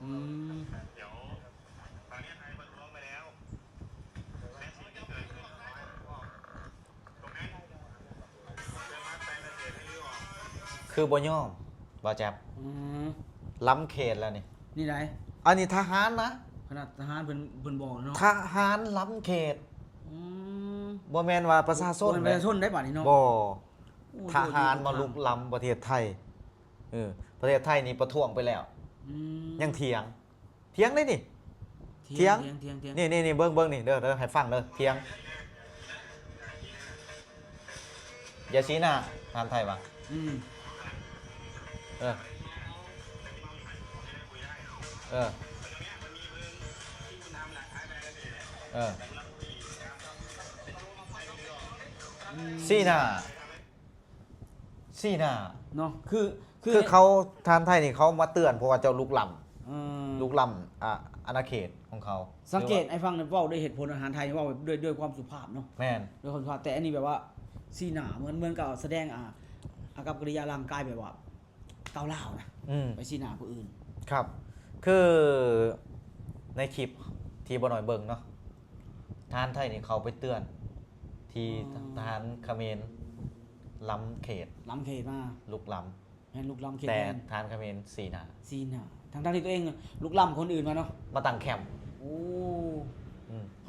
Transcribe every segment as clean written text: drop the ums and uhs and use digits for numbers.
มเดี๋ยวตอนนี้ไทยประท้วงไปแล้วและสิ่งที่เกิดขึ้นตรงนั้นจะมาแปลงเกษตรให้รื้อออกคือบ่ยอมบ่แจ๊บอืมล้ำเขตแล้วนี่นี่ไหนอันนี้ทหารนะขนาดทหารเพิ่นบอกเนาะทหารล้ำเขตอืมบ่แม่นว่าประชาชนประชาชนได้ป่ะนี่เนาะบ่โอ้ ทหารมาลุกล้ำประเทศไทยประเทศไทยนี่ประท้วงไปแล้วยังเถียงได้นี่เถียงนี่เบิ่งนี่เด้อให้ฟังเด้อเถียงอย่าชี้หน้าทหารไทยว่ะเออซี่หน้าเนาะคือเขาทานไทยนี่เขามาเตือนเพราะว่าเจ้าลุกล้ำอาณาเขตของเขาสังเกตไอ้ฟังเนี่ยเว้าด้วยเหตุผลอาหารไทยเว้าด้วยความสุภาพเนาะแม่นด้วยความสุภาพแต่อันนี้แบบว่าสีหน้าเหมือนกับแสดงอากับกิริยาร่างกายแบบว่าก้าวร้าวนะไปสีหน้าผู้อื่นครับคือในคลิปที่บ่หน่อยเบิ่งเนาะทหารไทยนี่เขาไปเตือนที่ทหารเขมรล้ำเขตมาลุกล้ำแม่นลุกล้ำเขตแต่ทหารเขมรสีหน้าทั้งที่ตัวเองลุกล้ำคนอื่นมาเนาะมาตั้งแคมป์โอ้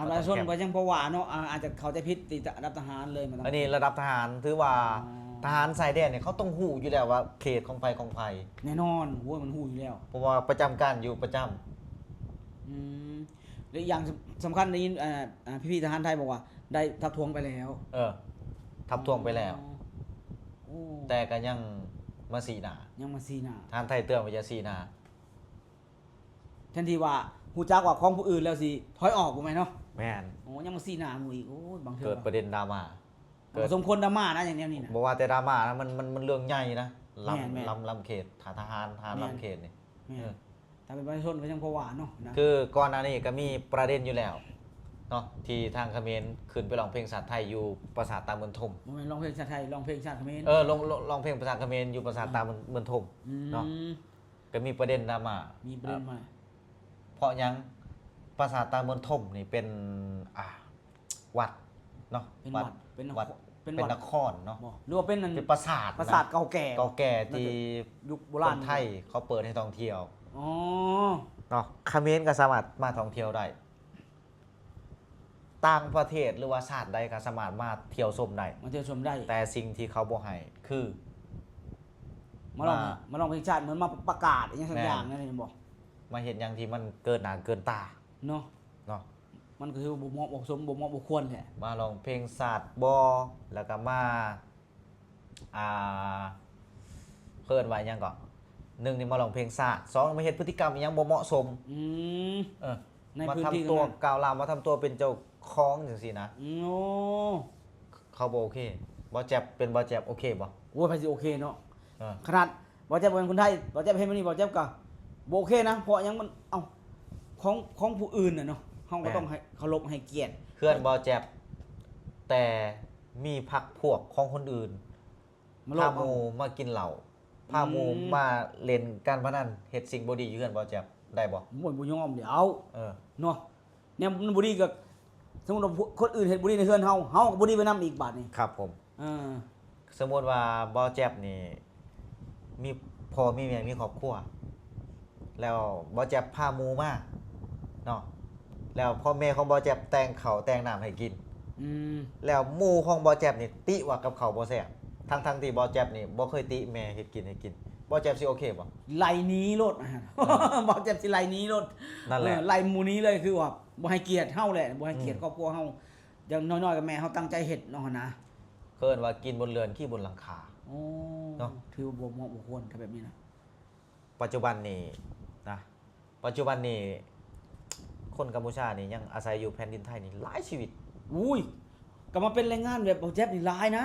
ประชาชนก็ยังประว่าเนาะอาจจะเขาจะพิษติดระดับทหารเลยอันนี้ระดับทหารถือว่าทหารชายแดนเนี่ยเขาต้องหู้อยู่แล้วว่าเขตของไผแน่นอนโว้ยมันหู้อยู่แล้วเพราะว่าประจำการอยู่ประจและอย่างสำคัญในพี่ทหารไทยบอกว่าได้ทับทวงไปแล้วทับทวงไปแล้วแต่ก็ยังมาสีหน้าทหารไทยเตือนว่าอย่าสีหน้าทันทีว่าหูจักว่าของผู้อื่นแล้วสิถอยออกบ่แม่นเนาะแม่นยังมาสีหน้าหมู่อีกโอ้ยบางเทื่อเกิดประเด็นดราม่าสมควรดราม่านะอย่างนี้นี่นะบอกว่าแต่ดราม่านะมันเรื่องใหญ่นะล้ำเขตทหารล้ำเขตนี่ถ้าเป็นประชาชนก็ยังพอหวานเนาะคือก่อนหน้านี้ก็มีประเด็นอยู่แล้วเนาะที่ทางเขมรขึ้นไปร้องเพลงชาติไทยอยู่ปราสาทตาเมืองทมร้องเพลงชาติไทยร้องเพลงชาติเขมรร้องเพลงภาษาเขมรอยู่ปราสาทตาเมืองทมเนาะก็มีประเด็นดราม่าเพราะยังปราสาทตาเมืองทมนี่เป็นวัดเนาะวัดเป็นนครเนาะหรือว่าเป็นปราสาทเก่าแก่ที่ยุคโบราณไทยเขาเปิดให้ท่องเที่ยวเนาะเขมรก็สามารถมาท่องเที่ยวได้ต่างประเทศหรือว่าชาติใดก็สามารถมาเที่ยวชมได้แต่สิ่งที่เขาบ่ให้คือมาลองเพลงชาติเหมือนมาประกาศอย่างสักอย่างนั่นเองบอกมาเห็นอย่างที่มันเกินหน้าเกินตาเนาะมันก็คือบ่เหมาะบ่สมบ่เหมาะบ่ควรแหละมาลองเพลงศาสตร์บ่แล้วก็มาเพิ่นว่าหยังก่อน1นี่มาลองเพลงศาสตร์2มาเฮ็ดพฤติกรรมอีหยังบ่เหมาะสมในพื้นที่มาทำตัวกล่าวลามมาทำตัวเป็นเจ้าของจังซี่นะเขาบ่โอเคบ่แจ็บเป็นบ่แจ็บโอเคบ่โอ้ยไผสิโอเคเนาะขนาดบ่แจ็บเป็นคนไทยบ่แจ็บเฮ็ดมื้อนี้บ่แจ็บก็บ่โอเคนะเพราะหยังมันของผู้อื่นน่ะเนาะเฮาก็ต้องให้เคารพให้เกียรติเพื่อนบ่แจ็บแต่มีพรรคพวกของคนอื่นพาหมู่มากินเหล้าพาหมู่มาเล่นการพนันเฮ็ดสิ่งบ่ดีอยู่เฮือนบ่แจ็บได้บ่บ่ยอมเดี๋ยวเนาะแนวมันบ่ดีก็สมมุติว่าคนอื่นเฮ็ดบ่ดีในเฮือนเฮาก็บ่ดีไปนำอีกบาดนี้ครับผมสมมุติว่าบ่แจ็บนี่มีพ่อมีแม่มีครอบครัวแล้วบ่แจ็บพาหมู่มาเนาะแล้วพ่อแม่ของบ่แจ็บแต่งข้าวแต่งน้ำให้กินแล้วหมู่ของบ่แจ็บนี่ติว่ากับข้าวบ่แซ่บทั้งที่บ่แจ็บนี่บ่เคยติแม่เฮ็ดกินให้กินบ่แจ็บสิโอเคบ่ไล่หนีโลดบ่แจ็บสิไล่หนีโลดนั่นแหละไล่หมู่นี้เลยคือว่าบ่ให้เกียรติเฮาแหละบ่ให้เกียรติครอบครัวเฮาอย่างน้อยๆก็แม่เฮาตั้งใจเฮ็ดเนาะนะเพิ่นว่ากินบนเรือนขี้บนหลังคาเนาะถือบ่เหมาะบ่ควรถ้าแบบนี้นะปัจจุบันนี้คนกัมพูชานี่ยังอาศัยอยู่แผ่นดินไทยนี่หลายชีวิตอุ้ยก็มาเป็นแรงงานแบบบ่แจ็บนี่หลายนะ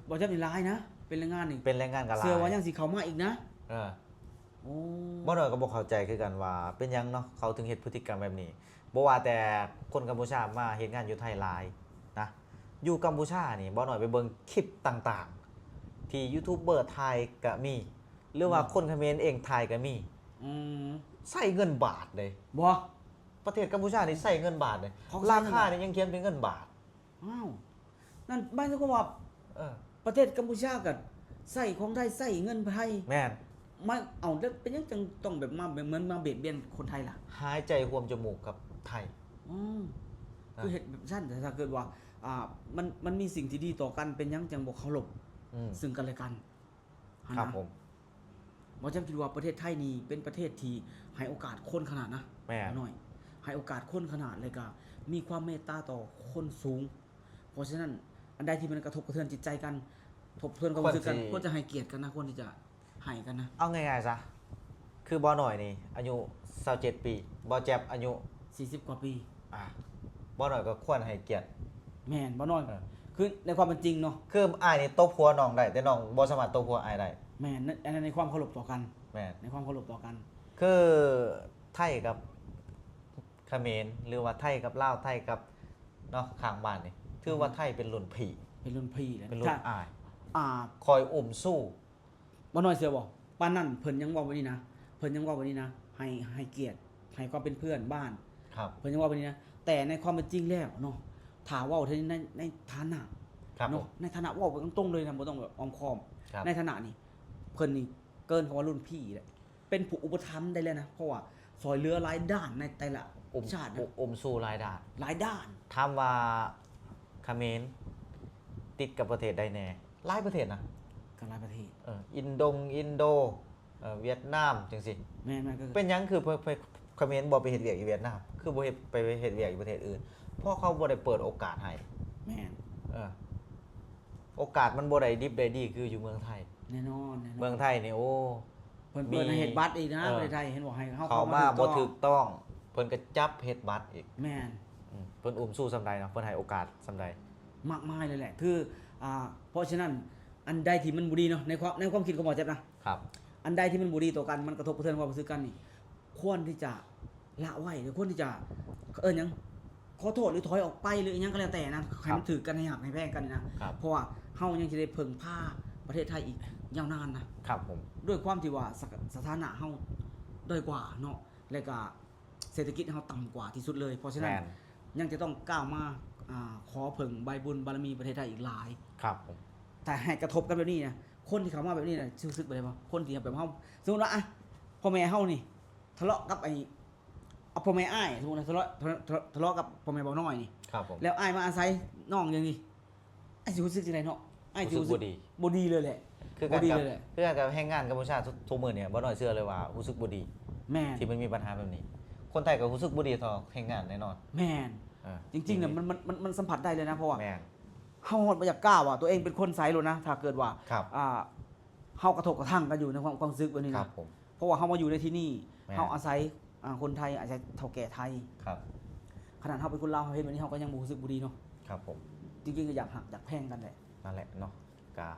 บ่แจ็บนี่หลายนะเป็นแรงงานนี่เป็นแรงงานก็หลายเสื้อว่ายังสิเข้ามาอีกนะบ่น้อยก็บ่เข้าใจคือกันว่าเป็นหยังเนาะเขาถึงเฮ็ดพฤติกรรมแบบนี้บ่ว่าแต่คนกัมพูชามาเฮ็ดงานอยู่ไทยหลายนะอยู่กัมพูชานี่บ่น้อยไปเบิ่งคลิปต่างๆที่ยูทูบเบอร์ไทยก็มีหรือว่าคนเขมรเองไทยก็มี อืม ใส่เงินบาทเลย บ่ ประเทศกัมพูชานี่ใส่เงินบาทเลย เขาใส่ รา เงิน คา บาท นี่ยังเขียนเป็นเงินบาท อ้าวนั่นหมายถึงว่า เออ ประเทศกัมพูชาก็ใส่ของไทยใส่เงินไทย แม่น มาเอาแล้วเป็นยังจังต้องแบบมาเหมือนมาเบียดเบียนคนไทยล่ะ หายใจห่วมจมูกกับไทย อืมคือเห็นแบบสั้นแต่ถ้าเกิดว่ามันมีสิ่งที่ดีต่อกันเป็นยังจังบ่เคารพ อืม ซึ่งกันและกัน ครับผม บ่จำคิดว่าประเทศไทยนี่เป็นประเทศที่ให้โอกาสคนขนาดนะ แม่น หน่อยให้โอกาสคนขนาดเลยก็มีความเมตตาต่อคนสูง เพราะฉะนั้นอันใดที่มันกระทบกระเทือนจิตใจกันทบทวนความรู้สึกกันควรจะให้เกียรติกันนะควรที่จะให้กันนะ เอาง่ายๆซะ คือบอหน่อยนี่อายุ27ปีบอแจ็บอายุ 40 กว่าปี บอหน่อยก็ควรให้เกียรติ แม่นบ่น้อย เออ คือในความเป็นจริงเนาะ คืออ้ายนี่ตบหัวน้องได้แต่น้องบ่สามารถตบหัวอ้ายได้ แม่นอันนั้นในความเคารพต่อกัน แม่น ในความเคารพต่อกัน คือไทยกับเขมรหรือว่าไทยกับลาวไทยกับเนาะข้างบ้านนี่ถือว่าไทยเป็นรุ่นพี่ เป็นรุ่นพี่แล้ว เป็นรุ่นอ้าย อ่า คอยอุ้มสู้ บ่น้อยเสือบ่ปานนั้นเพิ่นยังเว้าไว้นี่นะเพิ่นยังเว้าไว้นี่นะให้เกียรติให้ความเป็นเพื่อนบ้าน ครับ เพิ่นยังเว้าไว้นี่นะแต่ในความเป็นจริงแล้วเนาะถ้าเว้าในฐานะครับ ผ เนาะ ม ในฐานะเว้าไปตรงๆเลยนะบ่ต้องแบบอ้อมค้อม ครับ ในฐานะนี่เพิ่นนี่เกินคำว่ารุ่นพี่แหละเป็นผู้อุปถัมภ์ได้เลยนะเพราะว่าซอยเหลือหลายด้านในแต่ละ อุ้ม ชาตินะ อุ้มสู้รายด่าน หลายด้าน ถามว่าเขมรติดกับประเทศใดแน่หลายประเทศนะ กันหลายประเทศ อินโดเวียดนามจังสิ แม่นๆก็ เป็นหยังคือไปเขมรบ่ไปเฮ็ดเวียกอยู่เวียดนามคือบ่เฮ็ดไปเฮ็ดเวียกอยู่ประเทศอื่นเพราะเขาบ่ได้เปิดโอกาสให้ แม่น เออโอกาสมันบ่ได้ดิบได้ดีคืออยู่เมืองไทย แน่นอนแน่นอน เมืองไทยนี่โอ้ เพิ่นเปิดให้เฮ็ดบัตรอีกนะ เออ ประเทศไทยเห็นบอกให้ เขามาบ่ถูกต้องเพิ่นก็จับเฮ็ดบัตรอีก แม่น เพิ่นอุ้มสู้ซำใดเนาะเพิ่นให้โอกาสซำใด มากมายเลยแหละคือเพราะฉะนั้นอันใดที่มันบ่ดีเนาะในความคิดของหมอเจ็บนะครับ อันใดที่มันบ่ดีต่อกันมันกระทบกระเทือนความรู้สึกกันนี่ควรที่จะละไว้หรือควรที่จะหยังขอโทษหรือถอยออกไปหรืออิหยังก็แล้วแต่นะให้มันถือกันให้หักให้แพงกันนี่นะครับ เพราะว่าเฮายังสิได้เพิ่งพาประเทศไทยอีกยาวนานนะครับ ผม ด้วยความที่ว่าสถานะเฮาด้อยกว่าเนาะและก็เศรษฐกิจเฮาต่ำกว่าที่สุดเลยเพราะฉะนั้น แม่น ยังจะต้องก้าวมาขอเพิ่งใบบุญบารมีประเทศไทยอีกหลาย ครับผม แต่ให้กระทบกันแบบนี้นะคนที่เขามาแบบนี้นะรู้สึกไปเลยว่าคนที่แบบเฮาสมมติว่าอ่ะพ่อแม่เฮานี่ทะเลาะกับเอาพ่อแม่อ้ายสมมตินะทะเลาะกับพ่อแม่บ่าวน้อยนี่ ครับผม แล้วอ้ายมาอาศัยน้องอย่างนี้ไอ้สิรู้สึกจังไดเนาะไอ้สิรู้สึก รู้สึกบ่ดี บ่ดีเลยแหละ คือกัน บ่ดี กับ เลยแหละ คือกันกับแรงงานกัมพูชาทุกมื้อเนี่ยบ่น้อยเชื่อเลยว่ารู้สึกบ่ดี แม่น ที่มันมีปัญหาแบบนี้ คนไทยก็รู้สึกบ่ดีต่อแรงงานแน่นอน แม่น เออ จริงๆเนี่ยมันสัมผัสได้เลยนะเพราะว่า แม่น เฮาบ่อยากกล้าว่าตัวเองเป็นคนไสโลนะถ้าเกิดว่า ครับ เฮากระทบกระทั่งกันอยู่ในความรู้สึกแบบนี้ ครั นะ บผม เพราะว่าเฮามาอยู่ในที่นี่ แม่น เฮาอาศัยคนไทยอาศัยเฒ่าแก่ไทย ครับ ขนาดเฮาเป็นคนลาวเฮาเห็นแบบนี้เฮาก็ยังบ่รู้สึกบ่ดีเนาะ ครับผม จริงๆก็อยากหักอยากแพงกันแหละ นั่นแหละเนาะกา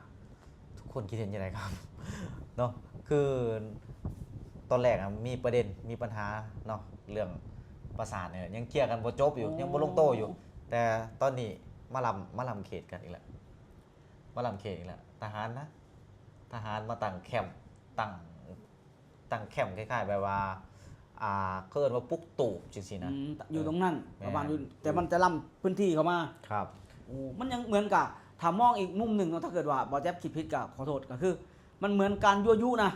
ทุกคนคิดเห็นยังไงครับ เนาะคือตอนแรกอะมีประเด็นมีปัญหาเนาะเรื่องประสาทเนี่ยยังเคลียร์กันบ่จบอยู่ยังบ่ลงโตอยู่ แต่ตอนนี้มาลำเขตกันอีกแล้วมาลำเขตอีกแล้วทหารนะทหารมาตั้งแคมป์ตั้งแคมป์คล้ายๆแบบว่าเคิ้นว่าปุ๊กตูบจังซี่นะ อยู่ตรงนั้น แม่น ประมาณอยู่แต่มันจะล้ำพื้นที่เข้ามา ครับ โอ้มันยังเหมือนกับถ้ามองอีกมุมหนึ่งเนาะถ้าเกิดว่าบ่แจ๊บคิดผิดก็ขอโทษก็คือ มันเหมือนการยั่วยุนะ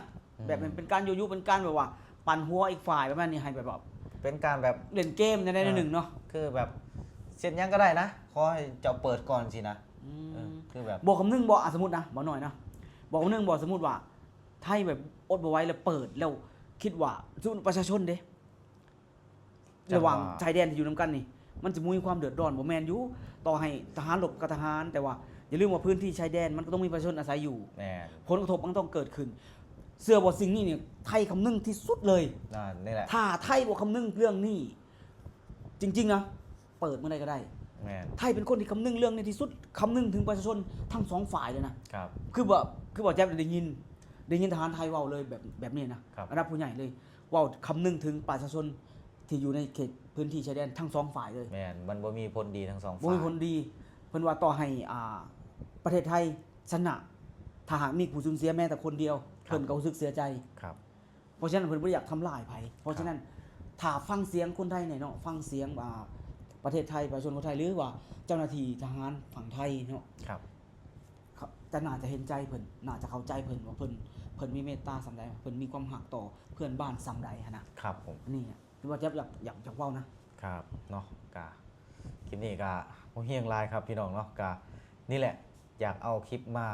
แบบเป็นการยั่วยุเป็นการแบบว่า ปั่นหัวอีกฝ่ายประมาณนี้ให้แบบว่า เป็นการแบบ เล่นเกมในหนึ่งเนาะ คือแบบเซ็นยังก็ได้นะขอให้เจ้าเปิดก่อนสินะคือแบบ บอกคำนึงบอกสมมตินะบอกหน่อยนะบอกคำนึงบอกสมมติว่าไทยแบบอดบ่ไหว้แล้วเปิดแล้วคิดว่าสู้ประชาชนเด้ระหว่างชายแดนที่อยู่นํกันนี่มันจะมีความเดือดร้อนบ่แม่นอยู่ต่อให้ทหารรบกับทหารแต่ว่าอย่าลืมว่าพื้นที่ชายแดนมันก็ต้องมีประชาชนอาศัยอยู่ แน่ ผลกระทบมันต้องเกิดขึ้น เสื้อบ่สิ่งนี้เนี่ยไทยคำนึงที่สุดเลย นี่แหละ ถ้าไทยบ่คำนึงเรื่องนี้จริงๆนะเปิดเมื่อใดก็ได้ แม่ ไทยเป็นคนที่คำนึงเรื่องนี้ที่สุดคำนึงถึงประชาชนทั้งสองฝ่ายเลยนะครับ คือแจ๊บได้ยินทหารไทยเว้าเลยแบบนี้นะครับ ระดับผู้ใหญ่เลยเว้าคำนึงถึงประชาชนที่อยู่ในเขตพื้นที่ชายแดนทั้งสองฝ่ายเลย แม่นมันบ่มีผลดีทั้งสอง บ่ ฝ่าย มีผลดีเพิ่นว่าต่อให้ประเทศไทยชนะถ้าหากมีผู้สูญเสียแม้แต่คนเดียวเพิ่นก็รู้สึกเสียใจ ครับ เพ ราะฉะนั้นเพิ่นบ่อยากทำลายไผเพราะฉะนั้นถ้าฟังเสียงคนไทยเนี่ยเนาะฟังเสียงประเทศไทยประชาชนคนไทยหรือว่าเจ้าหน้าที่ทหารฝั่งไทยเนาะ ครับ จะน่าจะเห็นใจเพิ่นน่าจะเข้าใจเพิ่นว่าเพิ่นมีเมตตาส่ำใดเพิ่นมีความรักต่อเพื่อนบ้านส่ำใดหันนะครับ ผม นี่อะที่ว่าจะอยากเว้านะครับ เนาะกะคลิปนี้กะบ่เฮียงหลายครับพี่น้องเนาะกะนี่แหละอยากเอาคลิปมา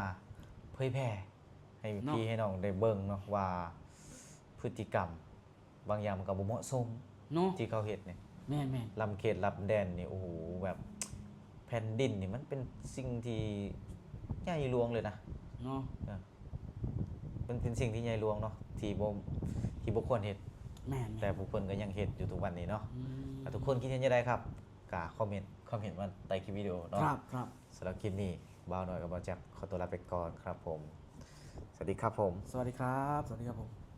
เผยแพร่ให้พี่ให้น้องได้เบิ่งเนาะว่าพฤติกรรมบางอย่างมันก็บ่เหมาะสม เนาะ ที่เขาเฮ็ดเนี่ย แม่น ลำเขตลับแดนนี่โอ้โหแบบแผ่นดินนี่มันเป็นสิ่งที่ใหญ่หลวงเลยนะ ๆเนาะ มันเป็นสิ่งที่ใหญ่หลวงเนาะที่บ่ควรเฮ็ด แม่น แต่ผู้เพิ่นก็ยังเฮ็ดอยู่ทุกวันนี้เนาะ อืม ถ้าทุกคนคิดเห็นจังไดครับก็คอมเมนต์มาใต้คลิปวิดีโอเนาะ ครับ สำหรับคลิปนี้บ่าวน้อยกับบ่าวแจ็คขอตัวลาไปก่อนครับผม สวัสดีครับผม สวัสดีครับผม